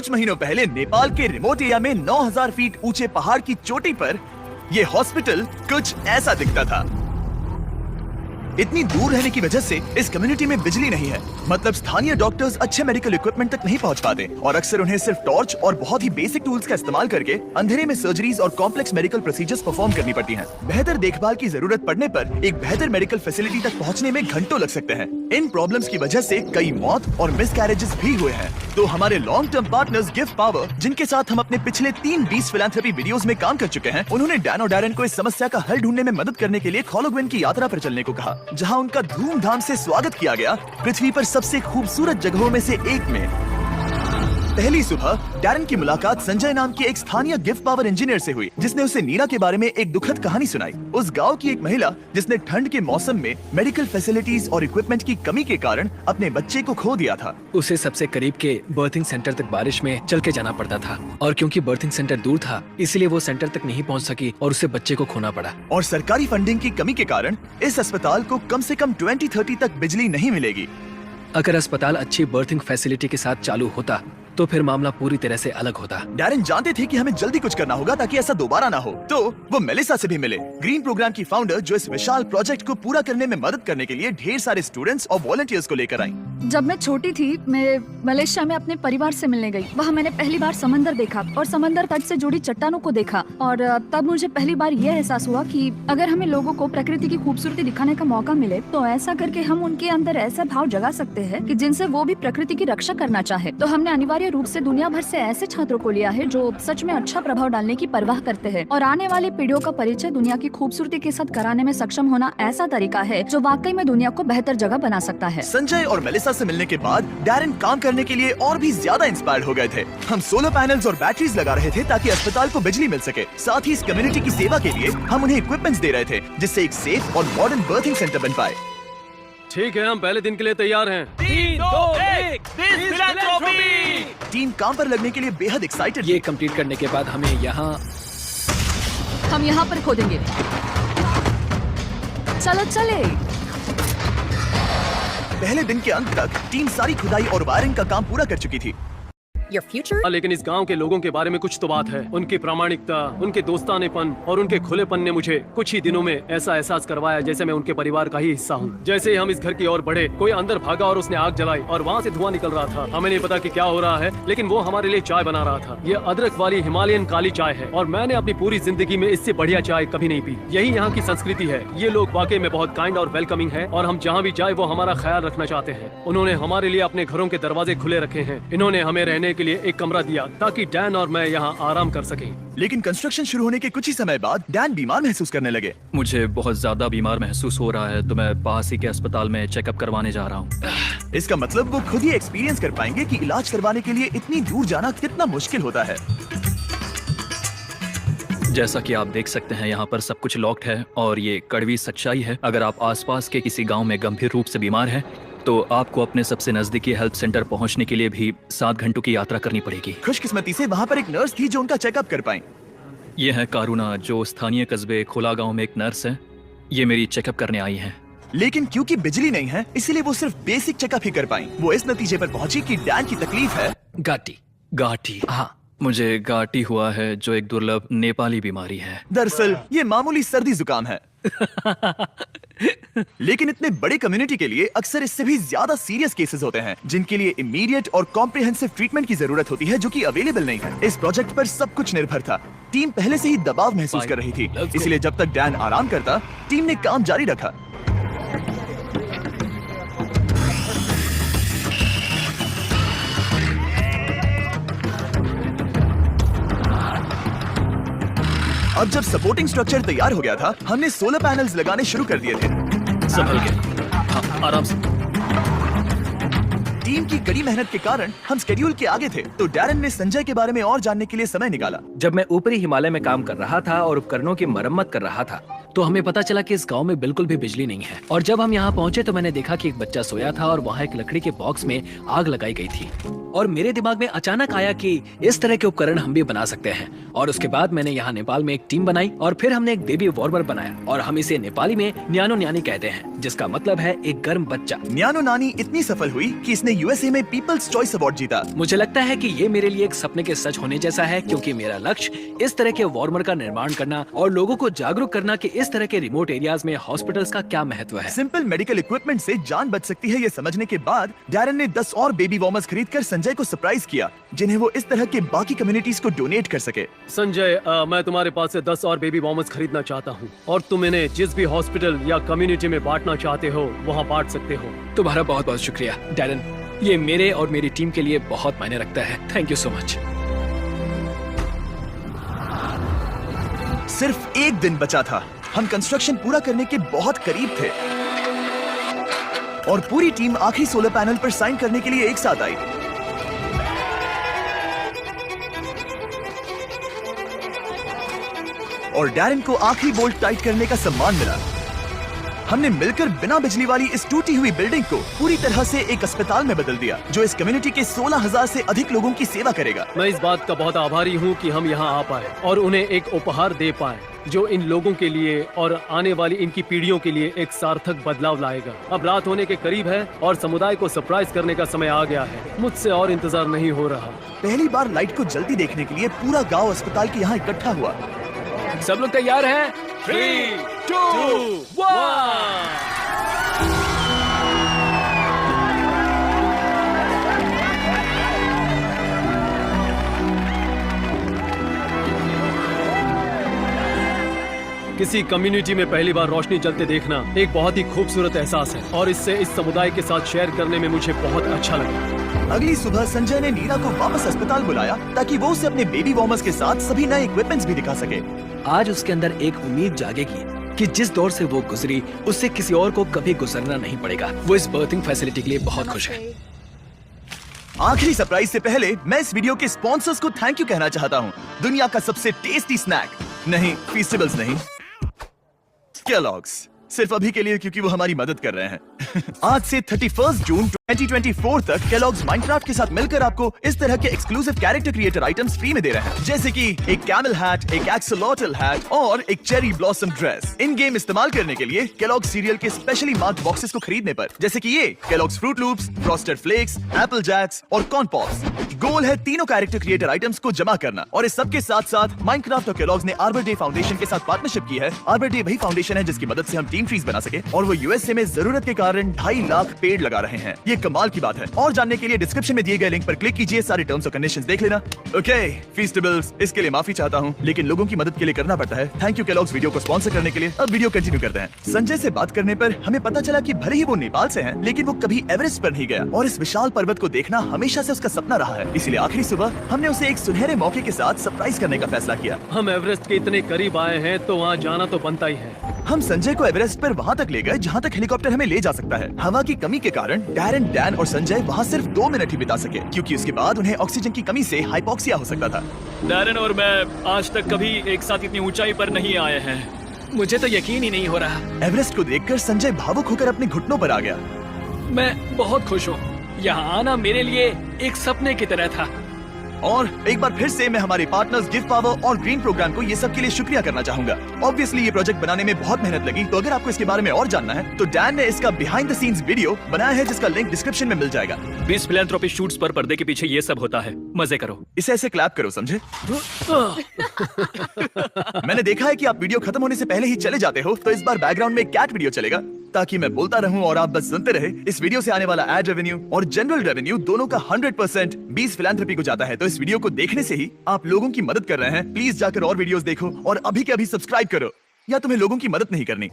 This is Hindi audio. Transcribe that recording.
कुछ महीनों पहले नेपाल के रिमोट एरिया में 9000 फीट ऊंचे पहाड़ की चोटी पर ये हॉस्पिटल कुछ ऐसा दिखता था। इतनी दूर रहने की वजह से इस कम्युनिटी में बिजली नहीं है, मतलब स्थानीय डॉक्टर्स अच्छे मेडिकल इक्विपमेंट तक नहीं पहुंच पाते और अक्सर उन्हें सिर्फ टॉर्च और बहुत ही बेसिक टूल्स का इस्तेमाल करके अंधेरे में सर्जरीज और कॉम्प्लेक्स मेडिकल प्रोसीजर्स परफॉर्म करनी पड़ती हैं। बेहतर देखभाल की जरूरत पड़ने पर एक बेहतर मेडिकल फैसिलिटी तक पहुंचने में घंटों लग सकते हैं। इन प्रॉब्लम्स की वजह से कई मौत और मिसकैरेजेस भी हुए हैं। तो हमारे long term partners give power, जिनके साथ हम अपने पिछले 3 बीस फिलैंथ्रोपी वीडियोस में काम कर चुके हैं, उन्होंने डैन और डैरेन को इस समस्या का हल ढूंढने में मदद करने के लिए खोलोग्विन की यात्रा पर चलने को कहा, जहां उनका धूमधाम से स्वागत किया गया पृथ्वी पर सबसे खूबसूरत जगहों में से एक में। पहली सुबह डैरेन की मुलाकात संजय नाम के एक स्थानीय गिव पावर इंजीनियर से हुई, जिसने उसे नीरा के बारे में एक दुखद कहानी सुनाई। उस गांव की एक महिला जिसने ठंड के मौसम में मेडिकल फैसिलिटीज और इक्विपमेंट की कमी के कारण अपने बच्चे को खो दिया था। उसे सबसे करीब के बर्थिंग सेंटर तक बारिश में चल के जाना पड़ता था और क्योंकि बर्थिंग सेंटर दूर था, इसलिए वो सेंटर तक नहीं पहुंच सकी और उसे बच्चे को खोना पड़ा। और सरकारी फंडिंग की कमी के कारण इस अस्पताल को कम से कम 2030 तक बिजली नहीं मिलेगी। अगर अस्पताल अच्छी बर्थिंग फैसिलिटी के साथ चालू होता तो फिर मामला पूरी तरह से अलग होता। डैरेन जानते थे कि हमें जल्दी कुछ करना होगा ताकि ऐसा दोबारा ना हो, तो वो मेलिसा से भी मिले, ग्रीन प्रोग्राम की फाउंडर जो इस विशाल प्रोजेक्ट को पूरा करने में मदद करने के लिए ढेर सारे स्टूडेंट्स और वॉलंटियर्स को लेकर आई। जब मैं छोटी थी, मैं मलेशिया में अपने परिवार से मिलने गई। वहाँ मैंने पहली बार समंदर देखा और समंदर तट से जुड़ी चट्टानों को देखा और तब मुझे पहली बार यह एहसास हुआ कि अगर हमें लोगों को प्रकृति की खूबसूरती दिखाने का मौका मिले तो ऐसा करके हम उनके अंदर ऐसा भाव जगा सकते हैं कि जिनसे वो भी प्रकृति की रक्षा करना चाहे। तो हमने अनिवार्य रूप से दुनिया भर से ऐसे छात्रों को लिया है जो सच में अच्छा प्रभाव डालने की परवाह करते हैं और आने वाली पीढ़ियों का परिचय दुनिया की खूबसूरती के साथ कराने में सक्षम होना ऐसा तरीका है जो वाकई में दुनिया को बेहतर जगह बना सकता है। संजय और मेलिसा से मिलने के बाद डैरेन काम करने के लिए और भी ज्यादा इंस्पायर्ड हो गए थे। हम सोलर पैनल्स और बैटरीज लगा रहे थे ताकि अस्पताल को बिजली मिल सके। साथ ही इस कम्युनिटी की सेवा के लिए हम उन्हें इक्विपमेंट्स दे रहे थे जिससे एक सेफ और मॉडर्न बर्थिंग सेंटर बन पाए। ठीक है, हम पहले दिन के लिए तैयार हैं। 3, 2, 1 फिलैंथ्रोपी। टीम काम पर लगने के लिए बेहद एक्साइटेड। ये कंप्लीट करने के बाद हम यहाँ पर खोदेंगे। चलो चले। पहले दिन के अंत तक टीम सारी खुदाई और वायरिंग का काम पूरा कर चुकी थी। लेकिन इस गांव के लोगों के बारे में कुछ तो बात है। उनकी प्रामाणिकता, उनके दोस्तानेपन और उनके खुलेपन ने मुझे कुछ ही दिनों में ऐसा एहसास करवाया जैसे मैं उनके परिवार का ही हिस्सा हूँ। जैसे ही हम इस घर की ओर बढ़े, कोई अंदर भागा और उसने आग जलाई और वहाँ से धुआं निकल रहा था। हमें नहीं पता कि क्या हो रहा है, लेकिन वो हमारे लिए चाय बना रहा था। ये अदरक वाली हिमालयन काली चाय है और मैंने अपनी पूरी जिंदगी में इससे बढ़िया चाय कभी नहीं पी। यही यहाँ की संस्कृति है। ये लोग वाकई में बहुत काइंड और वेलकमिंग है और हम जहाँ भी जाए वो हमारा ख्याल रखना चाहते हैं। उन्होंने हमारे लिए अपने घरों के दरवाजे खुले रखे हैं। इन्होंने हमें रहने के लिए एक कमरा दिया ताकि डैन और मैं यहाँ आराम कर सकें। लेकिन कंस्ट्रक्शन शुरू होने के कुछ ही समय बाद डैन बीमार महसूस करने लगे। मुझे बहुत ज्यादा बीमार महसूस हो रहा है, तो मैं पास ही के अस्पताल में चेकअप करवाने जा रहा हूँ। इसका मतलब वो खुद ही एक्सपीरियंस कर पाएंगे कि इलाज करवाने के लिए इतनी दूर जाना कितना मुश्किल होता है। जैसा कि आप देख सकते हैं, यहाँ पर सब कुछ लॉक्ड है और ये कड़वी सच्चाई है। अगर आप आसपास के किसी गांव में गंभीर रूप से बीमार हैं, तो आपको अपने सबसे नजदीकी हेल्थ सेंटर पहुंचने के लिए भी 7 घंटों की यात्रा करनी पड़ेगी। खुशकिस्मती से वहाँ पर एक नर्स थी जो उनका चेकअप कर पाई। ये है कारुणा, जो स्थानीय कस्बे खोला गांव में एक नर्स है। ये मेरी चेकअप करने आई है। लेकिन क्योंकि बिजली नहीं है, इसीलिए वो सिर्फ बेसिक चेकअप ही कर पाई। वो इस नतीजे पर पहुंची कि डैन की तकलीफ है गाठी। हाँ, मुझे गाठी हुआ है, जो एक दुर्लभ नेपाली बीमारी है। दरअसल ये मामूली सर्दी जुकाम है। लेकिन इतने बड़े कम्युनिटी के लिए अक्सर इससे भी ज्यादा सीरियस केसेस होते हैं, जिनके लिए इमीडिएट और कॉम्प्रिहेंसिव ट्रीटमेंट की जरूरत होती है, जो कि अवेलेबल नहीं है। इस प्रोजेक्ट पर सब कुछ निर्भर था। टीम पहले से ही दबाव महसूस कर रही थी, इसलिए जब तक डैन आराम करता, टीम ने काम जारी रखा। अब जब सपोर्टिंग स्ट्रक्चर तैयार हो गया था, हमने सोलर पैनल्स लगाने शुरू कर दिए थे। संभल के, हाँ, आराम से। टीम की कड़ी मेहनत के कारण हम शेड्यूल के आगे थे, तो डैरेन ने संजय के बारे में और जानने के लिए समय निकाला। जब मैं ऊपरी हिमालय में काम कर रहा था और उपकरणों की मरम्मत कर रहा था, तो हमें पता चला कि इस गांव में बिल्कुल भी बिजली नहीं है। और जब हम यहाँ पहुंचे तो मैंने देखा कि एक बच्चा सोया था और वहाँ एक लकड़ी के बॉक्स में आग लगाई गई थी। और मेरे दिमाग में अचानक आया कि इस तरह के उपकरण हम भी बना सकते हैं। और उसके बाद मैंने यहाँ नेपाल में एक टीम बनाई और फिर हमने एक बेबी वार्मर बनाया और हम इसे नेपाली में न्यानो न्यानी कहते हैं, जिसका मतलब है एक गर्म बच्चा। न्यानो नानी इतनी सफल हुई कि इसने यूएसए में पीपल्स चॉइस अवार्ड जीता। मुझे लगता है कि ये मेरे लिए एक सपने के सच होने जैसा है, क्योंकि मेरा लक्ष्य इस तरह के वार्मर का निर्माण करना और लोगों को जागरूक करना कि इस तरह के रिमोट एरियाज में हॉस्पिटल्स का क्या महत्व है। सिंपल मेडिकल इक्विपमेंट से जान बच सकती है, ये समझने के बाद डैरन ने 10 और बेबी वार्मर्स खरीदकर संजय को सरप्राइज किया, जिन्हें वो इस तरह के बाकी कम्युनिटीज को डोनेट कर सके। संजय, मैं तुम्हारे पास से 10 और बेबी वार्मर्स खरीदना चाहता हूँ और तुम इन्हें जिस भी हॉस्पिटल या कम्युनिटी में बांटना चाहते हो वहाँ बांट सकते हो। तुम्हारा बहुत बहुत शुक्रिया डैरन, ये मेरे और मेरी टीम के लिए बहुत मायने रखता है। Thank you so much. सिर्फ एक दिन बचा था, हम कंस्ट्रक्शन पूरा करने के बहुत करीब थे और पूरी टीम आखिरी सोलर पैनल पर साइन करने के लिए एक साथ आई। और डैरन को आखिरी बोल्ट टाइट करने का सम्मान मिला। हमने मिलकर बिना बिजली वाली इस टूटी हुई बिल्डिंग को पूरी तरह से एक अस्पताल में बदल दिया, जो इस कम्युनिटी के 16,000 से अधिक लोगों की सेवा करेगा। मैं इस बात का बहुत आभारी हूँ कि हम यहाँ आ पाए और उन्हें एक उपहार दे पाए जो इन लोगों के लिए और आने वाली इनकी पीढ़ियों के लिए एक सार्थक बदलाव लाएगा। अब रात होने के करीब है और समुदाय को सरप्राइज करने का समय आ गया है। मुझसे और इंतजार नहीं हो रहा। पहली बार लाइट को जल्दी देखने के लिए पूरा गांव अस्पताल के यहाँ इकट्ठा हुआ। सब लोग तैयार हैं? 3, 2, 1। किसी कम्युनिटी में पहली बार रोशनी जलते देखना एक बहुत ही खूबसूरत एहसास है और इससे इस समुदाय के साथ शेयर करने में मुझे बहुत अच्छा लगा। अगली सुबह संजय ने नीरा को वापस अस्पताल बुलाया ताकि वो उसे अपने बेबी वार्मर्स के साथ सभी नए इक्विपमेंट्स भी दिखा सके। आज उसके अंदर एक उम्मीद जागेगी कि जिस दौर से वो गुजरी उससे किसी और को कभी गुजरना नहीं पड़ेगा। वो इस बर्थिंग फैसिलिटी के लिए बहुत खुश है। आखिरी सरप्राइज से पहले मैं इस वीडियो के स्पॉन्सर्स को थैंक यू कहना चाहता हूँ। दुनिया का सबसे टेस्टी स्नैक नहीं, फीस्टेबल्स नहीं, केलॉग्स। सिर्फ अभी के लिए, क्योंकि वो हमारी मदद कर रहे हैं। आज से 31 जून 2024 तक केलॉग्स माइनक्राफ्ट के साथ मिलकर आपको इस तरह के exclusive character creator items free में दे रहे हैं, जैसे कि एक कैमल हैट, एक एक्सोलॉटल हैट और एक चेरी ब्लॉसम ड्रेस। इन गेम इस्तेमाल करने के लिए केलॉग्स सीरियल के स्पेशली मार्क्ड बॉक्सेस को खरीदने पर, जैसे कि ये Kellogg's Froot Loops, Frosted Flakes, Apple Jacks और कॉर्न पॉप्स। गोल है तीनों कैरेक्टर क्रिएटर आइटम्स को जमा करना और इस सब के साथ साथ माइनक्राफ्ट और केलॉग्स ने आर्बर डे फाउंडेशन के साथ पार्टनरशिप की है। आर्बर डे वही फाउंडेशन है जिसकी मदद से हम टीम ट्रीज बना सके और वो यूएसए में जरूरत के कारण 2.5 लाख पेड़ लगा रहे हैं। ये कमाल की बात है। और जानने के लिए डिस्क्रिप्शन में दिए गए लिंक पर क्लिक कीजिए, सारे टर्म्स और कंडीशंस देख लेना। ओके फीस्टेबल्स, इसके लिए माफी चाहता हूँ, लेकिन लोगों की मदद के लिए करना पड़ता है। थैंक यू केलॉग्स वीडियो को स्पॉन्सर करने के लिए। अब वीडियो कंटिन्यू करते हैं। संजय से बात करने पर हमें पता चला कि भले ही वो नेपाल से हैं, लेकिन वो कभी एवरेस्ट पर नहीं गया और इस विशाल पर्वत को देखना हमेशा से उसका सपना रहा है। इसलिए आखिरी सुबह हमने उसे एक सुनहरे मौके के साथ सरप्राइज करने का फैसला किया। हम एवरेस्ट के इतने करीब आए हैं तो वहाँ जाना तो बनता ही है। हम संजय को एवरेस्ट पर वहाँ तक ले गए जहाँ तक हेलीकॉप्टर हमें ले जा सकता है। हवा की कमी के कारण डैरन, डैन और संजय वहाँ सिर्फ 2 मिनट ही बिता सके, क्योंकि उसके बाद उन्हें ऑक्सीजन की कमी से हाइपोक्सिया हो सकता था। डैरन और मैं आज तक कभी एक साथ इतनी ऊंचाई पर नहीं आए हैं। मुझे तो यकीन ही नहीं हो रहा। एवरेस्ट को देखकर संजय भावुक होकर अपने घुटनों पर आ गया। मैं बहुत खुश हूँ। यहाँ आना मेरे लिए एक सपने की तरह था। और एक बार फिर से मैं हमारे पार्टनर्स गिव पावर और ग्रीन प्रोग्राम को ये सब के लिए शुक्रिया करना चाहूंगा। ऑब्वियसली ये प्रोजेक्ट बनाने में बहुत मेहनत लगी, तो अगर आपको इसके बारे में और जानना है तो डैन ने इसका बिहाइंड द सीन्स वीडियो बनाया है, जिसका लिंक डिस्क्रिप्शन में मिल जाएगा। 20 फिलैंथ्रोपी शूट्स पर पर्दे के पीछे ये सब होता है। मजे करो। इसे ऐसे क्लैप करो, समझे? मैंने देखा है कि आप वीडियो खत्म होने से पहले ही चले जाते हो, तो इस बार बैकग्राउंड में कैट वीडियो चलेगा ताकि मैं बोलता रहूं और आप बस सुनते रहे। इस वीडियो से आने वाला एड रेवेन्यू और जनरल रेवेन्यू दोनों का 100% 20 फिलैंथ्रोपी को जाता है। तो इस वीडियो को देखने से ही आप लोगों की मदद कर रहे हैं। प्लीज जाकर और वीडियोस देखो और अभी के अभी सब्सक्राइब करो, या तुम्हें लोगों की मदद नहीं करनी।